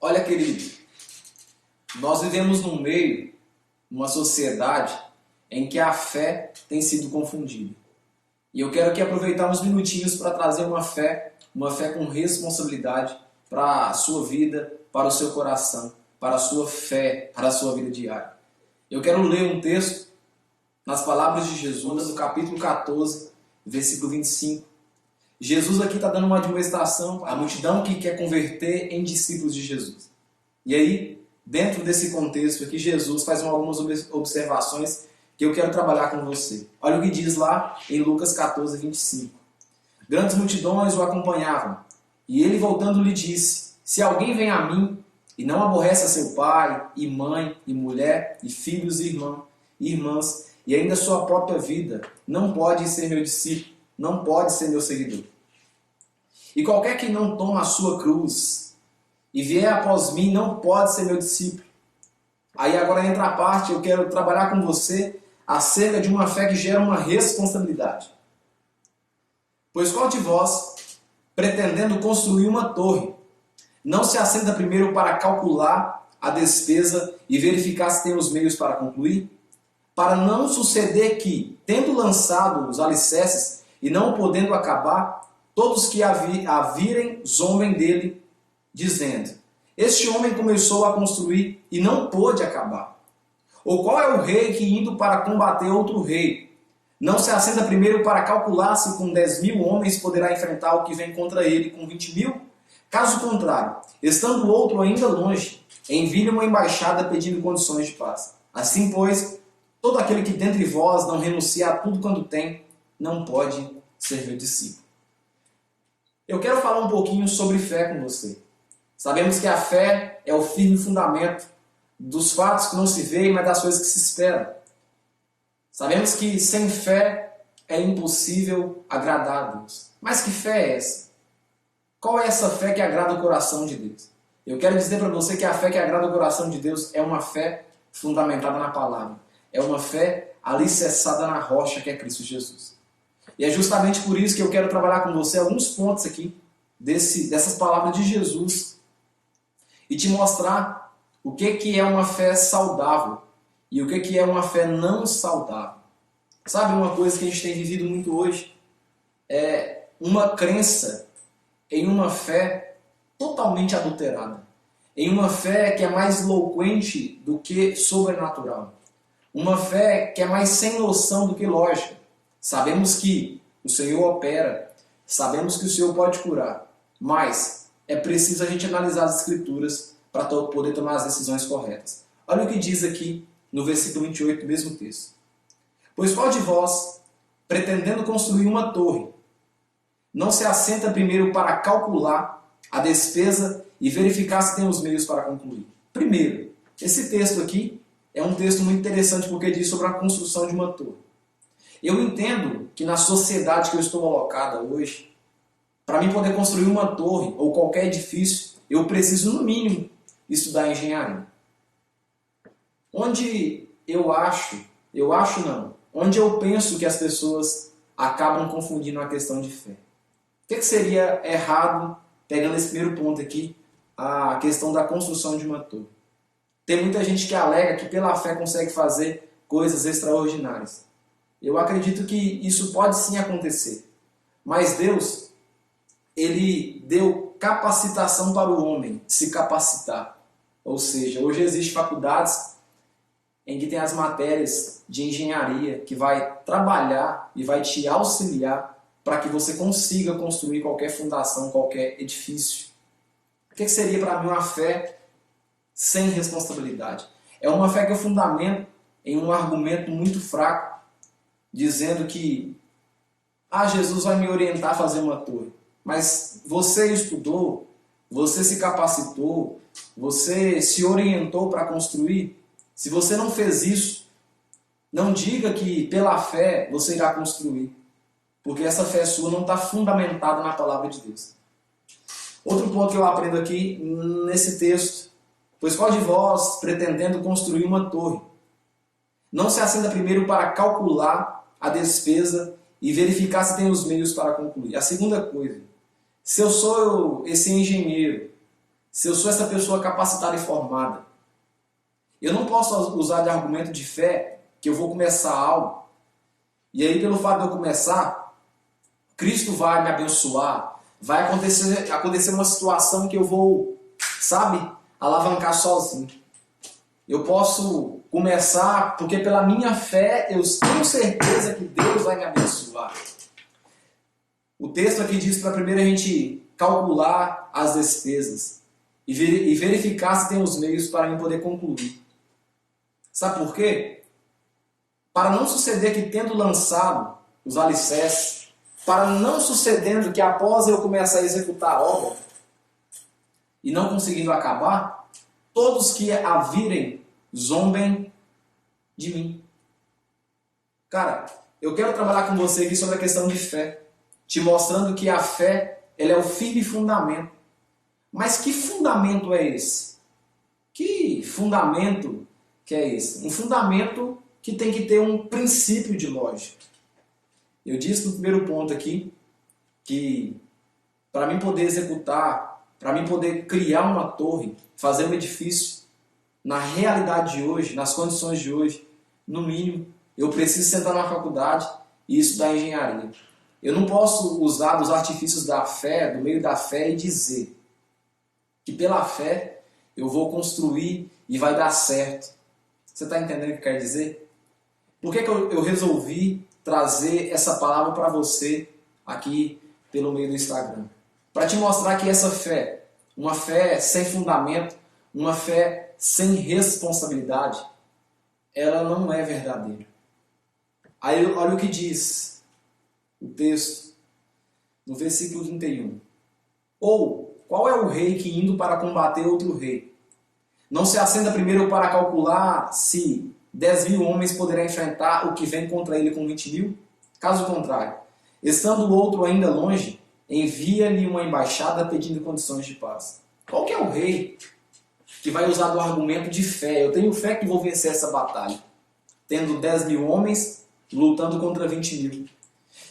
Olha, querido, nós vivemos num meio, numa sociedade em que a fé tem sido confundida. E eu quero aqui aproveitar uns minutinhos para trazer uma fé com responsabilidade para a sua vida, para o seu coração, para a sua fé, para a sua vida diária. Eu quero ler um texto nas palavras de Jesus, no capítulo 14, versículo 25. Jesus aqui está dando uma admoestação à multidão que quer converter em discípulos de Jesus. E aí, dentro desse contexto aqui, Jesus faz algumas observações que eu quero trabalhar com você. Olha o que diz lá em Lucas 14, 25. Grandes multidões o acompanhavam, e ele voltando lhe disse: se alguém vem a mim e não aborrece a seu pai, e mãe, e mulher, e filhos, e irmãs, e ainda sua própria vida, não pode ser meu discípulo, não pode ser meu seguidor. E qualquer que não toma a sua cruz e vier após mim, não pode ser meu discípulo. Aí agora entra a parte, eu quero trabalhar com você acerca de uma fé que gera uma responsabilidade. Pois qual de vós, pretendendo construir uma torre, não se assenta primeiro para calcular a despesa e verificar se tem os meios para concluir? Para não suceder que, tendo lançado os alicerces e não podendo acabar, todos que a virem zombem dele, dizendo: este homem começou a construir e não pôde acabar. Ou qual é o rei que, indo para combater outro rei, não se assenta primeiro para calcular se com 10.000 homens poderá enfrentar o que vem contra ele com 20.000? Caso contrário, estando o outro ainda longe, envie uma embaixada pedindo condições de paz. Assim, pois, todo aquele que dentre vós não renuncia a tudo quanto tem, não pode ser meu discípulo. Eu quero falar um pouquinho sobre fé com você. Sabemos que a fé é o firme fundamento dos fatos que não se veem, mas das coisas que se esperam. Sabemos que sem fé é impossível agradar a Deus. Mas que fé é essa? Qual é essa fé que agrada o coração de Deus? Eu quero dizer para você que a fé que agrada o coração de Deus é uma fé fundamentada na palavra. É uma fé alicerçada na rocha que é Cristo Jesus. E é justamente por isso que eu quero trabalhar com você alguns pontos aqui dessas palavras de Jesus e te mostrar o que é uma fé saudável e o que é uma fé não saudável. Sabe uma coisa que a gente tem vivido muito hoje? É uma crença em uma fé totalmente adulterada. Em uma fé que é mais eloquente do que sobrenatural. Uma fé que é mais sem noção do que lógica. Sabemos que o Senhor opera, sabemos que o Senhor pode curar, mas é preciso a gente analisar as Escrituras para poder tomar as decisões corretas. Olha o que diz aqui no versículo 28 do mesmo texto. Pois qual de vós, pretendendo construir uma torre, não se assenta primeiro para calcular a despesa e verificar se tem os meios para concluir? Primeiro, esse texto aqui é um texto muito interessante porque diz sobre a construção de uma torre. Eu entendo que na sociedade que eu estou alocada hoje, para mim poder construir uma torre ou qualquer edifício, eu preciso, no mínimo, estudar engenharia. Onde onde eu penso que as pessoas acabam confundindo a questão de fé. O que seria errado, pegando esse primeiro ponto aqui, a questão da construção de uma torre? Tem muita gente que alega que pela fé consegue fazer coisas extraordinárias. Eu acredito que isso pode sim acontecer. Mas Deus, Ele deu capacitação para o homem se capacitar. Ou seja, hoje existem faculdades em que tem as matérias de engenharia que vai trabalhar e vai te auxiliar para que você consiga construir qualquer fundação, qualquer edifício. O que seria para mim uma fé sem responsabilidade? É uma fé que eu fundamento em um argumento muito fraco, dizendo que Jesus vai me orientar a fazer uma torre. Mas você estudou, você se capacitou, você se orientou para construir. Se você não fez isso, não diga que pela fé você irá construir, porque essa fé sua não está fundamentada na palavra de Deus. Outro ponto que eu aprendo aqui nesse texto: pois qual de vós, pretendendo construir uma torre, não se assenta primeiro para calcular a despesa e verificar se tem os meios para concluir? A segunda coisa: se eu sou esse engenheiro, se eu sou essa pessoa capacitada e formada. Eu não posso usar de argumento de fé que eu vou começar algo, e aí pelo fato de eu começar, Cristo vai me abençoar, vai acontecer uma situação que eu vou, sabe, alavancar sozinho. Eu posso começar porque pela minha fé eu tenho certeza que Deus vai me abençoar. O texto aqui diz para primeiro a gente calcular as despesas e verificar se tem os meios para eu poder concluir. Sabe por quê? Para não suceder que tendo lançado os alicerces, para não sucedendo que após eu começar a executar a obra e não conseguindo acabar, todos que a virem zombem de mim. Cara, eu quero trabalhar com você aqui sobre a questão de fé, te mostrando que a fé ela é o firme fundamento. Mas que fundamento é esse? Que fundamento que é esse? Um fundamento que tem que ter um princípio de lógica. Eu disse no primeiro ponto aqui que para mim poder executar, para mim poder criar uma torre, fazer um edifício, na realidade de hoje, nas condições de hoje, no mínimo, eu preciso sentar na faculdade e estudar engenharia. Eu não posso usar dos artifícios da fé, do meio da fé, e dizer que pela fé eu vou construir e vai dar certo. Você está entendendo o que quer dizer? Por que eu resolvi trazer essa palavra para você aqui pelo meio do Instagram? Para te mostrar que essa fé, uma fé sem fundamento, uma fé sem responsabilidade, ela não é verdadeira. Aí olha o que diz o texto no versículo 31. Ou, qual é o rei que indo para combater outro rei não se assenta primeiro para calcular se 10.000 homens poderá enfrentar o que vem contra ele com 20.000? Caso contrário, estando o outro ainda longe, envia-lhe uma embaixada pedindo condições de paz. Qual que é o rei que vai usar do argumento de fé? Eu tenho fé que vou vencer essa batalha, tendo 10.000 homens lutando contra 20.000.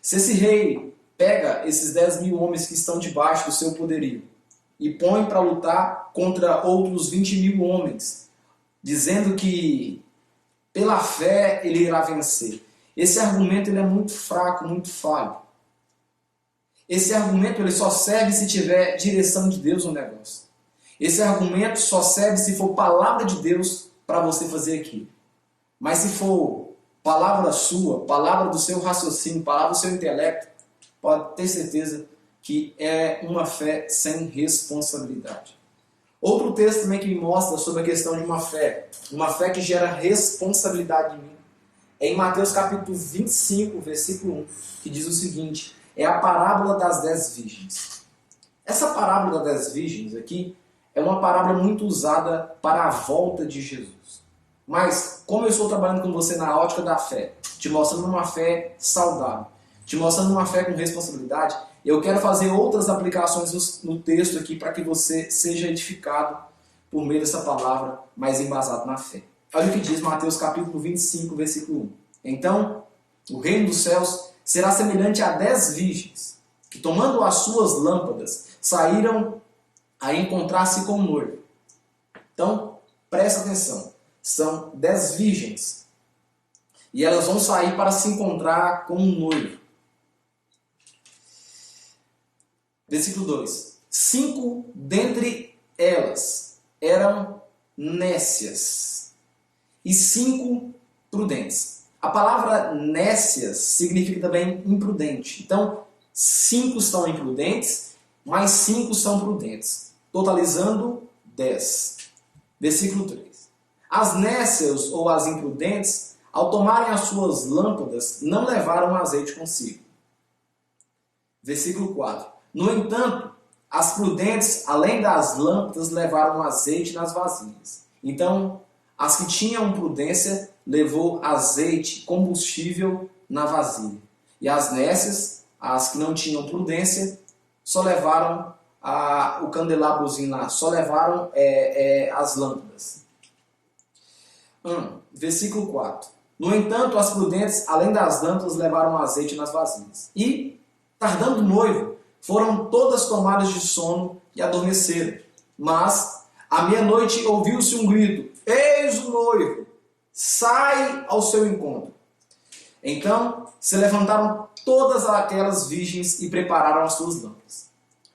Se esse rei pega esses 10.000 homens que estão debaixo do seu poderio e põe para lutar contra outros 20.000 homens, dizendo que pela fé ele irá vencer. Esse argumento ele é muito fraco, muito falho. Esse argumento ele só serve se tiver direção de Deus no negócio. Esse argumento só serve se for palavra de Deus para você fazer aquilo. Mas se for palavra sua, palavra do seu raciocínio, palavra do seu intelecto, pode ter certeza que é uma fé sem responsabilidade. Outro texto também que me mostra sobre a questão de uma fé que gera responsabilidade em mim, é em Mateus capítulo 25, versículo 1, que diz o seguinte: é a parábola das 10 virgens. Essa parábola das 10 virgens aqui é uma parábola muito usada para a volta de Jesus. Mas, como eu estou trabalhando com você na ótica da fé, te mostrando uma fé saudável, te mostrando uma fé com responsabilidade, eu quero fazer outras aplicações no texto aqui para que você seja edificado por meio dessa palavra, mais embasado na fé. Olha o que diz Mateus capítulo 25, versículo 1. Então, o reino dos céus será semelhante a 10 virgens, que tomando as suas lâmpadas, saíram a encontrar-se com o noivo. Então, presta atenção. São 10 virgens. E elas vão sair para se encontrar com um noivo. Versículo 2. 5 dentre elas eram nécias e 5 prudentes. A palavra nécias significa também imprudente. Então, 5 são imprudentes, mais 5 são prudentes, totalizando 10. Versículo 3. As nécias ou as imprudentes, ao tomarem as suas lâmpadas, não levaram azeite consigo. Versículo 4. No entanto, as prudentes, além das lâmpadas, levaram azeite nas vasilhas. Então, as que tinham prudência, levou azeite, combustível, na vasilha. E as nécias, as que não tinham prudência, só levaram o candelabrozinho lá, só levaram as lâmpadas. Versículo 4. No entanto, as prudentes, além das lâmpadas, levaram azeite nas vasilhas. E, tardando o noivo, foram todas tomadas de sono e adormeceram. Mas, à meia-noite, ouviu-se um grito: eis o noivo, sai ao seu encontro. Então se levantaram todas aquelas virgens e prepararam as suas lâmpadas.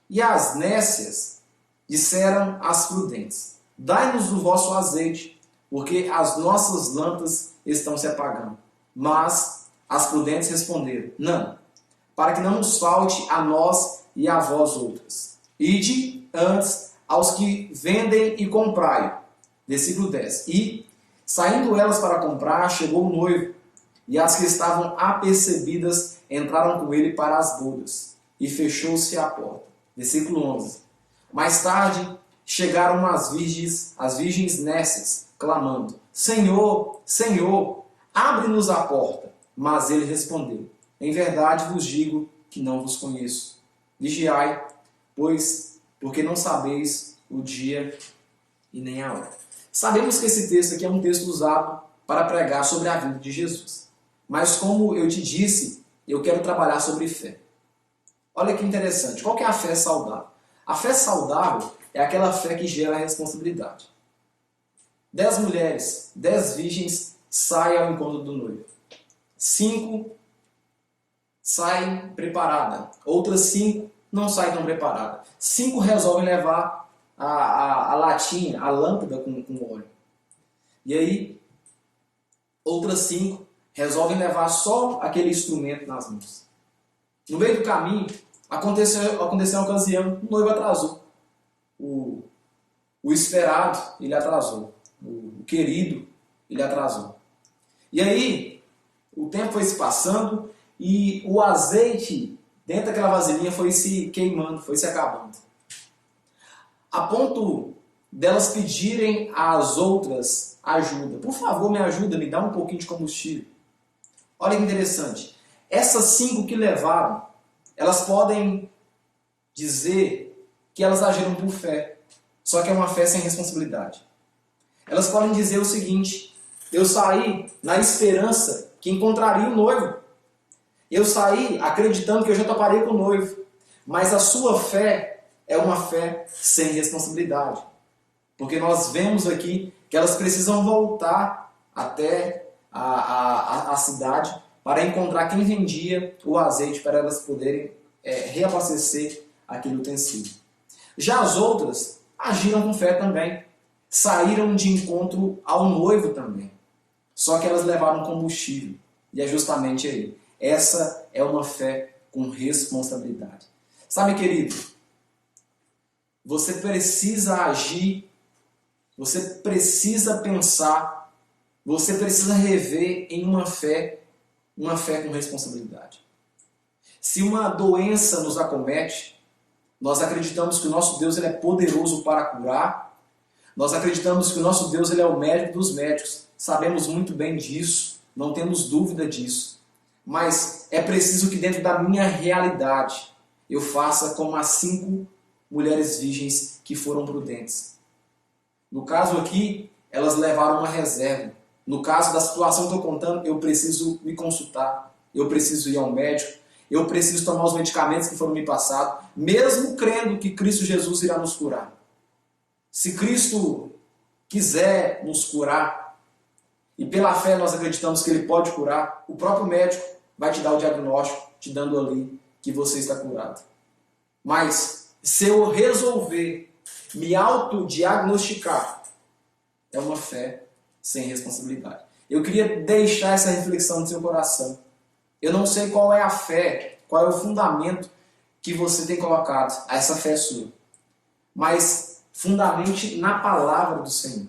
E as nécias disseram às prudentes: dai-nos do vosso azeite, porque as nossas lâmpadas estão se apagando. Mas as prudentes responderam: não, para que não nos falte a nós e a vós outras. Ide antes aos que vendem e comprai. Versículo 10. E, saindo elas para comprar, chegou o noivo, e as que estavam apercebidas entraram com ele para as bodas, e fechou-se a porta. Versículo 11. Mais tarde chegaram as virgens nécias, clamando: Senhor, Senhor, abre-nos a porta. Mas ele respondeu: em verdade vos digo que não vos conheço. Vigiai, pois, porque não sabeis o dia e nem a hora. Sabemos que esse texto aqui é um texto usado para pregar sobre a vida de Jesus. Mas como eu te disse, eu quero trabalhar sobre fé. Olha que interessante. Qual que é a fé saudável? A fé saudável é aquela fé que gera responsabilidade. 10 mulheres, 10 virgens saem ao encontro do noivo. 5 saem preparadas. Outras 5 não saem tão preparadas. 5 resolvem levar a latinha, a lâmpada com óleo. E aí, outras 5 resolvem levar só aquele instrumento nas mãos. No meio do caminho, aconteceu uma ocasião, o noivo atrasou. O esperado, ele atrasou. O querido, ele atrasou. E aí, o tempo foi se passando e o azeite dentro daquela vasilhinha foi se queimando, foi se acabando. A ponto delas pedirem às outras ajuda. Por favor, me ajuda, me dá um pouquinho de combustível. Olha que interessante. Essas 5 que levaram, elas podem dizer que elas agiram por fé. Só que é uma fé sem responsabilidade. Elas podem dizer o seguinte: eu saí na esperança que encontraria o noivo. Eu saí acreditando que eu já toparia com o noivo. Mas a sua fé é uma fé sem responsabilidade. Porque nós vemos aqui que elas precisam voltar até a cidade para encontrar quem vendia o azeite para elas poderem reabastecer aquele utensílio. Já as outras agiram com fé também. Saíram de encontro ao noivo também. Só que elas levaram combustível. E é justamente aí. Essa é uma fé com responsabilidade. Sabe, querido, você precisa agir, você precisa pensar, você precisa rever em uma fé com responsabilidade. Se uma doença nos acomete, nós acreditamos que o nosso Deus ele é poderoso para curar, nós acreditamos que o nosso Deus ele é o médico dos médicos, sabemos muito bem disso, não temos dúvida disso. Mas é preciso que dentro da minha realidade eu faça como as 5 mulheres virgens que foram prudentes. No caso aqui, elas levaram uma reserva. No caso da situação que eu estou contando, eu preciso me consultar, eu preciso ir ao médico, eu preciso tomar os medicamentos que foram me passados, mesmo crendo que Cristo Jesus irá nos curar. Se Cristo quiser nos curar, e pela fé nós acreditamos que Ele pode curar, o próprio médico vai te dar o diagnóstico, te dando ali que você está curado. Mas, se eu resolver me autodiagnosticar, é uma fé sem responsabilidade. Eu queria deixar essa reflexão no seu coração. Eu não sei qual é a fé, qual é o fundamento que você tem colocado a essa fé sua. Mas, fundamente na palavra do Senhor.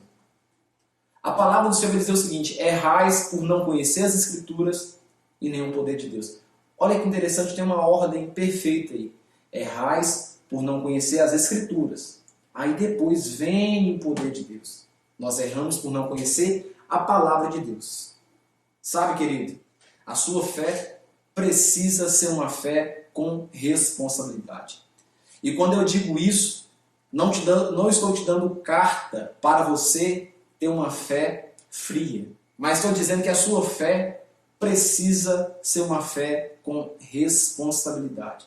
A palavra do Senhor vai dizer o seguinte: errais por não conhecer as Escrituras e nem o poder de Deus. Olha que interessante, tem uma ordem perfeita aí. Errais por não conhecer as Escrituras. Aí depois vem o poder de Deus. Nós erramos por não conhecer a palavra de Deus. Sabe, querido, a sua fé precisa ser uma fé com responsabilidade. E quando eu digo isso, não estou te dando carta para você ter uma fé fria. Mas estou dizendo que a sua fé precisa ser uma fé com responsabilidade.